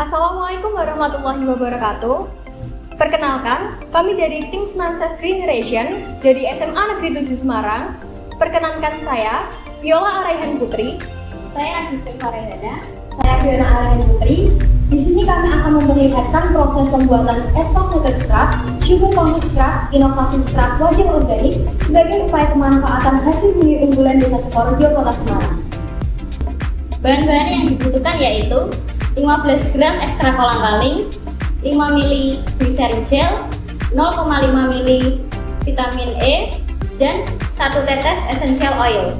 Assalamualaikum warahmatullahi wabarakatuh. Perkenalkan, kami dari tim Semansa Generation dari SMA Negeri 7 Semarang. Perkenankan saya, Viola Araihan Putri. Saya Agustin Farehana. Saya Fiona Araihan Putri. Di sini kami akan memperlihatkan proses pembuatan es komputer scrub, sugar komputer scrub, inovasi scrub wajah organik sebagai upaya pemanfaatan hasil bumi unggulan Desa Sukorejo, Kota Semarang. Bahan-bahan yang dibutuhkan yaitu 15 gram ekstrak kolang-kaling, 5 ml Gliserin Gel, 0,5 ml vitamin E, dan 1 tetes essential oil.